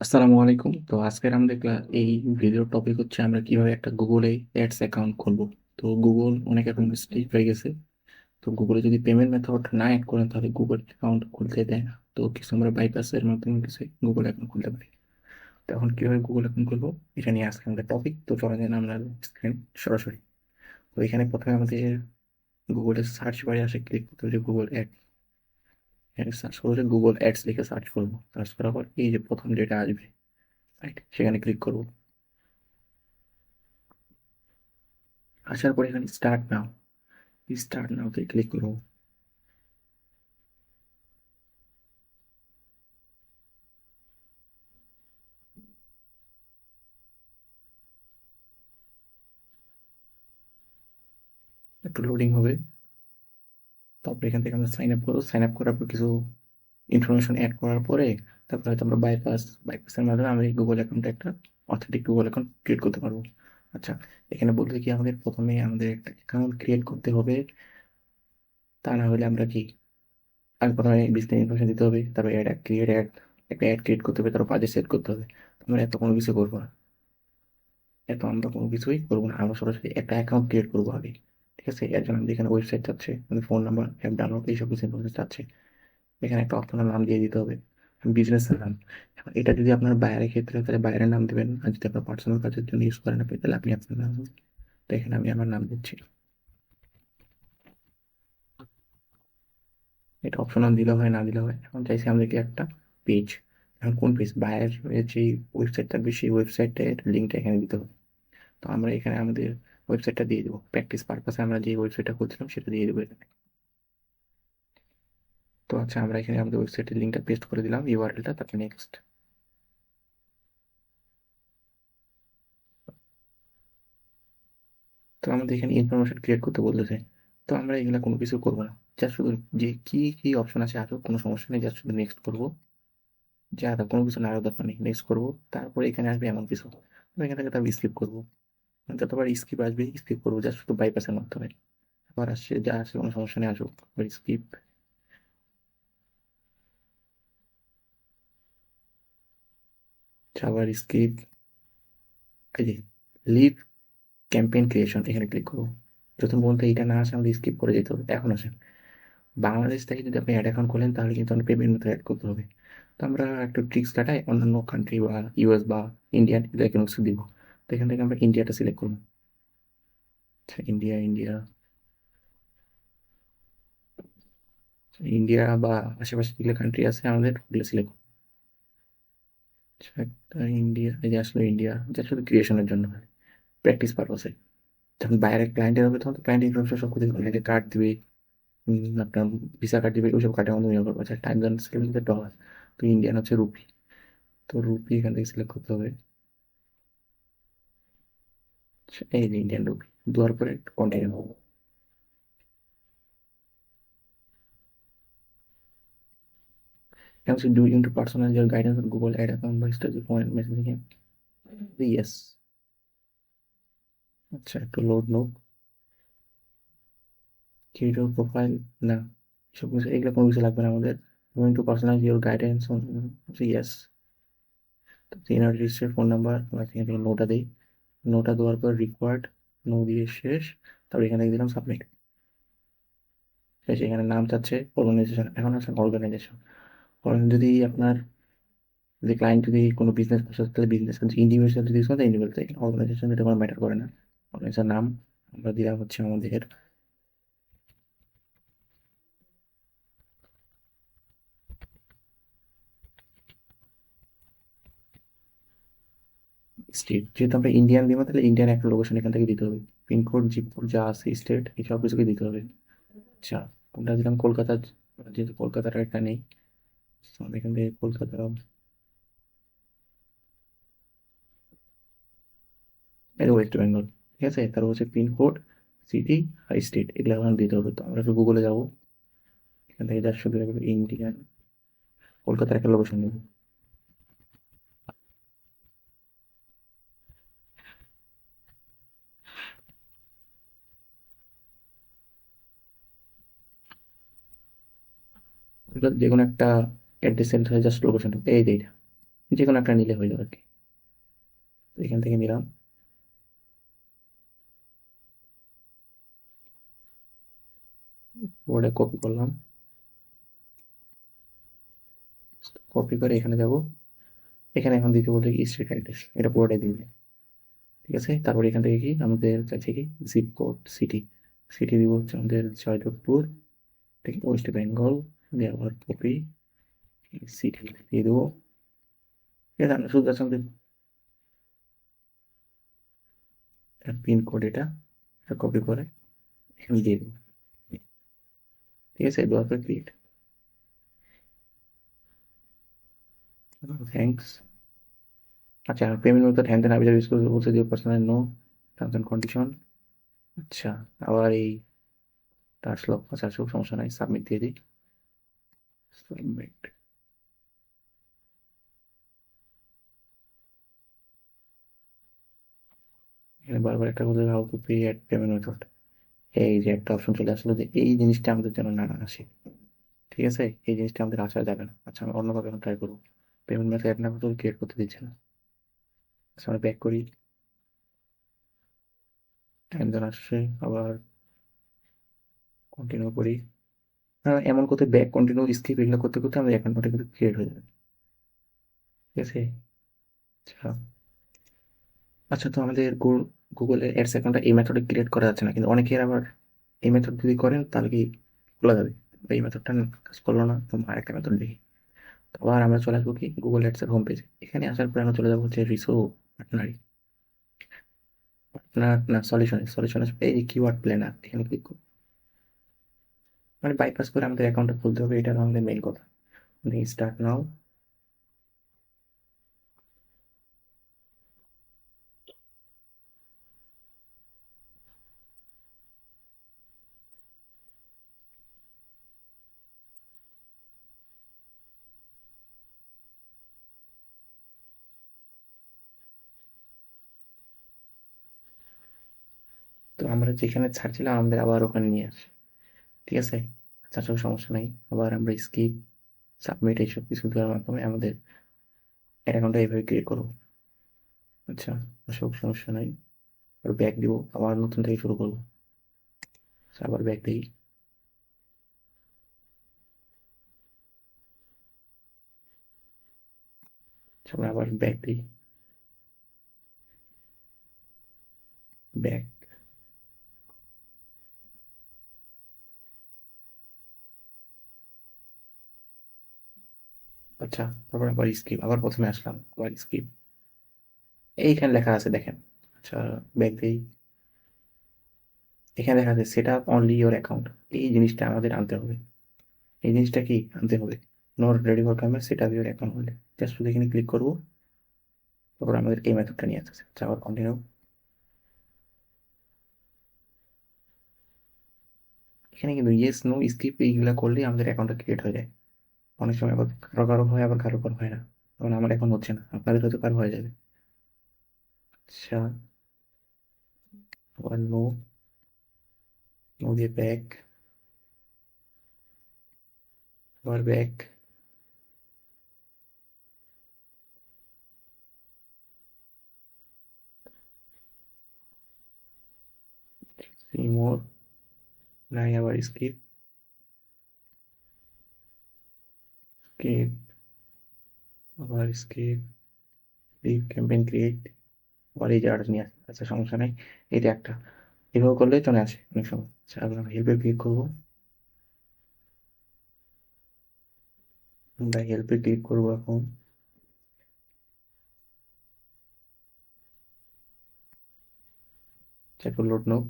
আসসালামু আলাইকুম। তো আজকের আমাদের এই ভিডিওর টপিক হচ্ছে আমরা কিভাবে একটা গুগলে অ্যাডস অ্যাকাউন্ট খুলবো। তো গুগল অনেক এখন স্ট্রিক্ট হয়ে গেছে। তো গুগলে যদি পেমেন্ট মেথড না অ্যাড করেন তাহলে গুগল অ্যাকাউন্ট খুলতে দেয় না। তো কিছু আমরা বাইপাসের মাধ্যমে কিছু গুগল অ্যাকাউন্ট খুলতে পারি। তো এখন কিভাবে গুগল অ্যাকাউন্ট খুলবো এটা নিয়ে আজকে আমাদের টপিক। তো চলে যান আমরা স্ক্রিন সরাসরি। তো এখানে প্রথমে আমাদের গুগলের সার্চ বারে আসে ক্লিক করতে হবে গুগল অ্যাড। সার্চ করবো গুগল অ্যাডস লিখে সার্চ করবো। সার্চ করার পর এই যে প্রথম যেটা আসবে রাইট সেখানে ক্লিক করবো। আসার পরে এখানে স্টার্ট নাওতে ক্লিক করবো। একটু লোডিং হবে। তারপর এখান থেকে আমরা সাইন আপ করবো। সাইন আপ করার পর কিছু ইনফরমেশন অ্যাড করার পরে তারপরে হয়তো আমরা বাইপাসের মাধ্যমে আমি গুগল অ্যাকাউন্টে একটা অথেন্টিক গুগল অ্যাকাউন্ট ক্রিয়েট করতে পারবো। আচ্ছা, এখানে বলতে কি আমাদের প্রথমে আমাদের একটা অ্যাকাউন্ট ক্রিয়েট করতে হবে। তা না হলে আমরা কি আগে প্রথমে বিজনেস ইনফরমেশন দিতে হবে, তারপর একটা অ্যাড ক্রিয়েট করতে হবে, তারপর বাজেট সেট করতে হবে। আমরা এত কোনো কিছু করবো না। আমরা কোনো কিছুই করবো না, আমরা সরাসরি একটা অ্যাকাউন্ট ক্রিয়েট করবো আগে। ঠিক আছে, এর জন্য আমাদের এখানে ওয়েবসাইট চাচ্ছে, আমাদের ফোন নাম্বার, অ্যাপ ডাউনলোড, এইসব কিছু ইনফরমেশন চাচ্ছে। এখানে একটা অপশনাল নাম দিয়ে দিতে হবে, বিজনেসের নাম। এখন এটা যদি আপনার বাইরের ক্ষেত্রে হয়, তাহলে বাইরের নাম দেবেন, আর যদি আপনার পার্সোনাল কাজের জন্য ইউজ করেন আপনি, তাহলে আপনি আপনার নাম দেবেন। তো এখানে আমি আমার নাম দিচ্ছি। এটা অপশনাল দিলে হয় না দিলে হয়। এখন চাইছি আমাদেরকে একটা পেজ। এখন কোন পেজ, বাইরের যে ওয়েবসাইটটা থাকবে সেই ওয়েবসাইটের লিঙ্কটা এখানে দিতে হবে। তো আমরা এখানে আমাদের ওয়েবসাইটটা দিয়ে দেবো, প্র্যাকটিস পারপাসে আমরা যে ওয়েবসাইটটা খুলছিলাম সেটা দিয়ে দেবো এখানে। তো আচ্ছা, আমরা এখানে আমাদের ওয়েবসাইটের লিঙ্কটা পেস্ট করে দিলাম, ইউআরএলটা, তারপর নেক্সট। তো আমাদের এখানে ইনফরমেশন ক্রিয়েট করতে বলতেছে। তো আমরা এগুলা কোনো কিছু করবো না, জাস্ট শুধু যে কি কি অপশন আছে আরো কোনো সমস্যা নেই, জাস্ট শুধু নেক্সট করবো। যা কোনো কিছু না, আরো দরকার নেই, নেক্সট করবো। তারপরে এখানে আসবে এমন কিছু, তো এখান থেকে তারপর স্কিপ করবো। যতবার স্কিপ আসবে স্কিপ করবো, জাস্ট শুধু বাইপাসের মাধ্যমে। আবার আসছে, যা আসে কোনো সমস্যা নেই, আসুক। স্কিপ, আবার স্কিপ। এই যে লিভ ক্যাম্পেইন ক্রিয়েশন, এখানে ক্লিক করবো। প্রথম পর্যন্ত এইটা না আসে আমাদের স্কিপ করে যেতে হবে। এখন আসেন, বাংলাদেশ থেকে যদি আপনি অ্যাড অ্যাকাউন্ট খোলেন তাহলে কিন্তু আমাদের পেমেন্ট মেথড অ্যাড করতে হবে। তো আমরা একটু ট্রিক্স কাটাই, অন্যান্য কান্ট্রি বা ইউএস বা ইন্ডিয়ান এদের কোনো কিছু দিব। তো এখান থেকে আমরা ইন্ডিয়াটা সিলেক্ট করবো। আচ্ছা, ইন্ডিয়া ইন্ডিয়া ইন্ডিয়া বা আশেপাশে যেগুলো কান্ট্রি আছে আমাদের ওগুলো সিলেক্ট করবো। আচ্ছা, একটা ইন্ডিয়া, এই যে আসলে ইন্ডিয়া, যা শুধু ক্রিয়েশনের জন্য, প্র্যাকটিস পারপাসে। যখন বাইরের ক্লায়েন্টের হবে তখন তো ক্লায়েন্ট ইনফরমেশন সব কিছু দিবে, কার্ড দিবে, আপনার ভিসা কার্ড দিবে, ওইসব কার্ডের মধ্যে নিয়োগ করবো। আচ্ছা, টাইম জোন সিলেক্ট করতে ডলার, তো ইন্ডিয়ান হচ্ছে রুপি। তো রুপি এখান থেকে সিলেক্ট করতে হবে। আচ্ছা, এই যে ইন্ডিয়ান রুপি দেওয়ার পরে continue. Can you do into personal your guidance on Google Ad account by study point messaging him? Yes. আচ্ছা, একটু লোড নোট, ক্রিয়েট প্রোফাইল, না সব কিছু, এগুলো কোনো কিছু লাগবে না আমাদের। Going to personal your guidance on, yes. Inner register phone number, আমরা এখান থেকে নোটা দিই। নোটা দেওয়ার পর রিকোয়ার্ড, নো দিয়ে শেষ। তারপর এখানে দিলাম সাবমিট। শেষ, এখানে নাম চাচ্ছে অর্গানাইজেশন। এখন আছে অর্গানাইজেশন। যদি আপনার যে ক্লায়েন্ট যদি কোনো বিজনেস করছে তাহলে বিজনেস, ইন্ডিভিজুয়াল যদি ইউজ করে ইন্ডিভিজুয়াল, অর্গানাইজেশন এটা কোনো ম্যাটার করে না। অর্গানাইজেশন নাম আমরা দিলাম হচ্ছে আমাদের স্টেট। যেহেতু আমরা ইন্ডিয়ান দিব তাহলে ইন্ডিয়ান একটা লোকেশন এখান থেকে দিতে হবে। পিনকোড, জিপকোড যা আছে, স্টেট, এই সব কিছুকে দিতে হবে। আচ্ছা, কোনটা দিলাম, কলকাতা। যেহেতু কলকাতার একটা নেই, তো আমি এখান থেকে কলকাতা, এটা ওয়েস্ট বেঙ্গল। ঠিক আছে, তারপর হচ্ছে পিনকোড, সিটি আর স্টেট, এগুলো এখন দিতে হবে। তো আমরা একটু গুগলে যাবো, এখান থেকে যা শুধু ইন্ডিয়ান, কলকাতার একটা লোকেশন নেব। যে কোনো একটা অ্যাড্রেস সেন্টারে জাস্ট লোকেশন এই এইটা। যে কোনো একটা নিলে হয়ে যাবে আর কি। তো এখান থেকে নিলাম, বোর্ডে কপি করলাম, কপি করে এখানে যাব, এখানে এখন দিতে বলতে কি স্ট্রিট অ্যাড্রেস, এটা পুরোটাই দিবে। ঠিক আছে, তারপর এখান থেকে কি আমাদের কাছে কি জিপ কোড, সিটি, সিটি দিব হচ্ছে আমাদের জয়দেবপুর, ঠিক ওয়েস্ট বেঙ্গল, দিয়ে আবার কপি, সিটি দিয়ে দেবো। ঠিক আছে, আমরা শুধু আমাদের পিনকোড এটা কপি করে এখানে দিয়ে দেবো। ঠিক আছে, দেওয়ার পর ক্রিয়েট, থ্যাংকস। আচ্ছা, পেমেন্ট মেথড হ্যান্ড দেন আবিজার ইউজ করতে বলছে, দিও personal no, terms and condition. আচ্ছা, আবার এই আসলো, আচ্ছা সব সমস্যা নাই, সাবমিট দিয়ে দিই, সাবমিট। এখানে বারবার একটা বলতে how to pay at payment method, এই যে একটা অপশন চলে আসলো যে এই জিনিসটা আমাদের যেন না আসে। ঠিক আছে, এই জিনিসটা আমাদের আসা যাবে না। আচ্ছা, আমি অন্যভাবে এখন ট্রাই করবো, পেমেন্ট মেথড অ্যাড না করতে ক্রিয়েট করতে দিচ্ছে না। আচ্ছা, আমরা ব্যাক করি, একজন আসছে, আবার কন্টিনিউ করি। হ্যাঁ, এমন করতে ব্যাক কন্টিনিউ স্কিপ এগুলো করতে করতে আমাদের অ্যাকাউন্টটা কিন্তু ক্রিয়েট হয়ে যাবে। ঠিক আছে, আচ্ছা। আচ্ছা, তো আমাদের গুগলের অ্যাডস অ্যাকাউন্টটা এই মেথডে ক্রিয়েট করা যাচ্ছে না, কিন্তু অনেকের আবার এই মেথড যদি করেন তাহলে কি খোলা যাবে। এই মেথডটা কাজ করলো না, তো আরেকটা মেথড দেখি। তো আবার আমরা চলে আসবো কি গুগল অ্যাডসের হোম পেজে, এখানে আসার পরে আমরা চলে যাবো হচ্ছে রিসো পার্টনারি, পার্টনার না সলিউশনে, সলিউশনে এই কিওয়ার্ড প্ল্যানার এখানে ক্লিক করব। মানে বাইপাস করে আমাদের অ্যাকাউন্টটা খুলতে হবে, এটা আমাদের মেইন কথা। Start now. তো আমরা যেখানে ছাড়ছিলাম আমাদের আবার ওখানে নিয়ে আসে। ঠিক আছে, আচ্ছা সব সমস্যা নাই, আবার আমরা স্কিপ, সাবমিট এইসব কিছু দেওয়ার মাধ্যমে আমাদের অ্যাকাউন্টটা এইভাবে ক্রিয়েট করবো। আচ্ছা, সব সমস্যা নাই, আর ব্যাক দিব, আবার নতুন থেকে শুরু করবো। আচ্ছা, আবার ব্যাক দিই, আচ্ছা, আমরা আবার ব্যাক দিই, ব্যাক। আচ্ছা, তারপর আবার স্কিপ, আবার প্রথমে আসলাম, আবার স্কিপ, এইখানে লেখা আছে দেখেন। আচ্ছা, ব্যাক দিই, এখানে দেখা আছে set up only your account, এই জিনিসটা আমাদের আনতে হবে। এই জিনিসটা কি আনতে হবে, not ready for camera set up your account বলে, জাস্ট শুধু এখানে ক্লিক করবো, তারপর আমাদের এই মেথডটা নিয়ে আসছে। আচ্ছা, আবার কন্টিনিউ, এখানে কিন্তু ইয়েস নো স্কিপ এইগুলা করলে আমাদের অ্যাকাউন্টটা ক্রিয়েট হয়ে যায়। অনেক সময় আবার কারো কারো হয়, আবার কারো কারো হয় না, তখন আমার এখন হচ্ছে না, আপনাদের হয়তো কারো হয়ে যাবে। আচ্ছা, আবার নো, নো দিয়ে ব্যাক, আবার ব্যাক, সি মোর, নাই আবার স্কিপ, স্কিপ, আবার স্কিপ, লিভ ক্যাম্পেইন ক্রিয়েট, আবার এই জায়গাটা নিয়ে আসে। আচ্ছা, সমস্যা নেই, এটা একটা এভাবে করলে চলে আসে অনেক সময়। আচ্ছা, আমরা হেল্পে ক্লিক করবো, আমরা হেল্পে ক্লিক করবো এখন, চেক লোড নোক।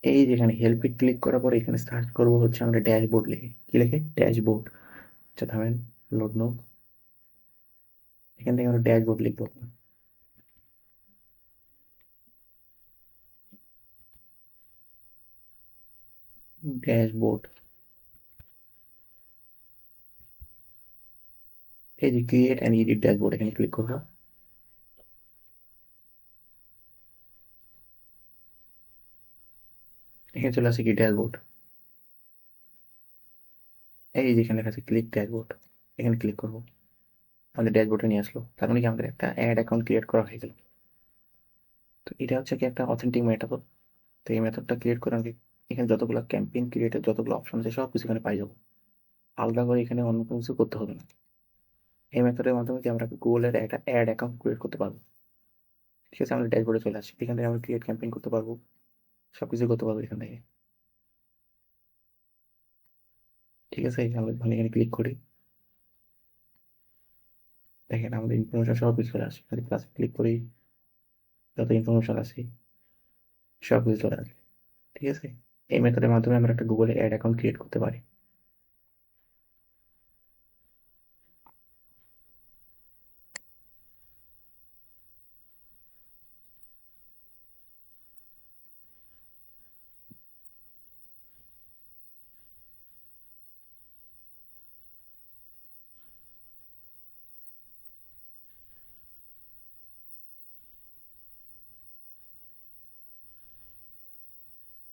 এই যেখানে হেল্পে ক্লিক করার পরে এখানে সার্চ করবো হচ্ছে আমরা ড্যাশবোর্ড লিখে, কি লিখে ড্যাশবোর্ড। আচ্ছা থামেন, লোড নোক, এখান থেকে আমরা ড্যাশবোর্ড লিখবো, ড্যাশবোর্ড। এই যে ক্রিয়েট অ্যান্ড এডিট ড্যাশবোর্ড, এখানে ক্লিক করবো, এখানে চলে আসে কি ড্যাশবোর্ড। এই যেখানে লেখা আছে ক্লিক ড্যাশবোর্ড, এখানে ক্লিক করবো, আমাদের ড্যাশবোর্ডে নিয়ে আসলো। তার মানে কি আমাদের একটা অ্যাড অ্যাকাউন্ট ক্রিয়েট করা হয়ে গেল। তো এটা হচ্ছে কি একটা অথেন্টিক মেথড। তো এই মেথডটা ক্রিয়েট করে আমি এখানে যতগুলো ক্যাম্পেইন ক্রিয়েটের যতগুলো অপশন আছে সব কিছু এখানে পাই যাবো, আলাদা করে এখানে অন্য কোনো কিছু করতে হবে না। এই মেথডের মাধ্যমে কি আমরা গুগলের একটা অ্যাড অ্যাকাউন্ট ক্রিয়েট করতে পারবো। ঠিক আছে, আমরা ড্যাশবোর্ডে চলে আসি, এখান থেকে আমরা ক্রিয়েট ক্যাম্পেইন করতে পারবো, সব কিছু করতে পারবো এখান থেকে। ঠিক আছে, আমরা যখন এখানে ক্লিক করি, দেখেন আমাদের ইনফরমেশন সব কিছু চলে আসে। যদি প্লাসে ক্লিক করি, যত ইনফরমেশন আছে সব কিছু চলে আসে। ঠিক আছে, এই মেথডের মাধ্যমে আমরা একটা গুগলে অ্যাড অ্যাকাউন্ট ক্রিয়েট করতে পারি।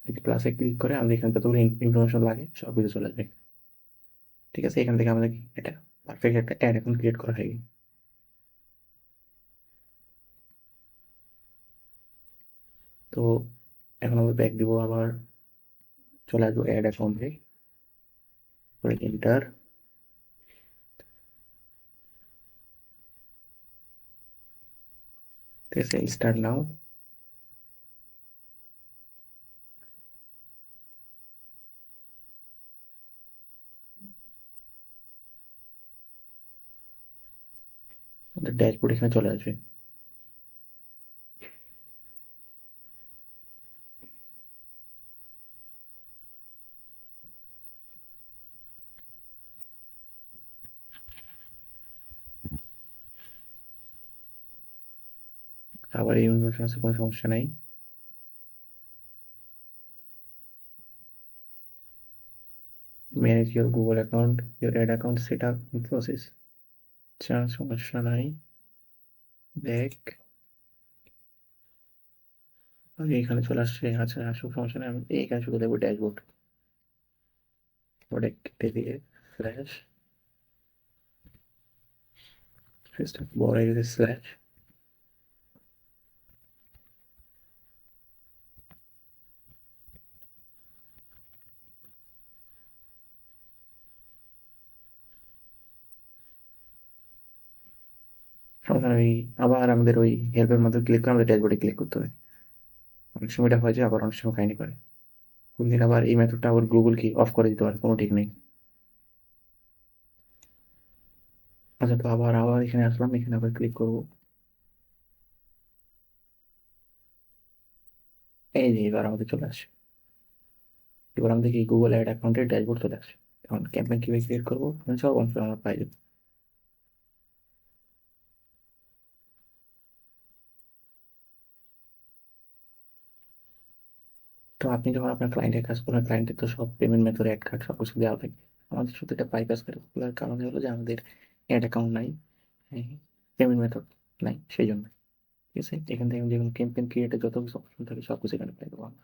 যদি প্লাসে ক্লিক করে আমাদের এখানে যতগুলো ইনফরমেশন লাগে সব কিছু চলে আসবে। ঠিক আছে, এখান থেকে আমাদের এটা পারফেক্ট একটা অ্যাড অ্যাকাউন্ট ক্রিয়েট করা হয়ে গেল। তো এখন আমরা ব্যাক দিব, আবার চলে আসবো অ্যাড অ্যাকাউন্টে, করে এন্টার। ঠিক আছে, স্টার্ট নাও। আমাদের ড্যাশবোর্ড এখানে চলে আসবে। আবার এই ইনফরমেশন আছে, কোনো সমস্যা নাই। Manage your Google account, your add account set up in process. আচ্ছা, সমস্যা নাই। দেখ, আমি এখানে চলে আসছে। আচ্ছা, আসুক, সমস্যা নেই। আমি এইখানে শুধু দেবো ড্যাশবোর্ড, ওটা কেটে দিয়ে স্ল্যাশ, বড় হয়ে গেছে স্ল্যাশ। সমস্যা নেই, আবার আমাদের ওই হেল্পের মধ্যে ক্লিক করে আমাদের ড্যাশবোর্ডে ক্লিক করতে হবে। অনেক সময় এটা হয় যে, আবার অনেক সময় কাহিনী করে। কোন দিন আবার এই মেথডটা আবার গুগল কি অফ করে দিতে পারে, কোনো ঠিক নেই। আচ্ছা, তো আবার আবার এখানে আসলাম, এখানে আবার ক্লিক করবো। এই যে এবার আমাদের চলে আসে, এবার আমাদের কি গুগল অ্যাড অ্যাকাউন্টের ড্যাশবোর্ড চলে আসে। এখন ক্যাম্পেইন কিভাবে ক্রিয়েট করবো সব অংশ আমরা পাই যাবো। তো আপনি যখন আপনার ক্লায়েন্টের কাজ করেন, ক্লায়েন্টের তো সব পেমেন্ট মেথড, অ্যাড কার্ড সব কিছু দেওয়া থাকে। আমাদের শুধু এটা বাইপাস করে খোলার কারণ হলো যে আমাদের অ্যাড অ্যাকাউন্ট নাই, পেমেন্ট মেথড নাই, সেই জন্য। ঠিক আছে, এখান থেকে আমি যেকোনো ক্যাম্পেইন ক্রিয়েটে যত কিছু অপশন থাকে সব কিছু এখানে পাই দেবো আমরা।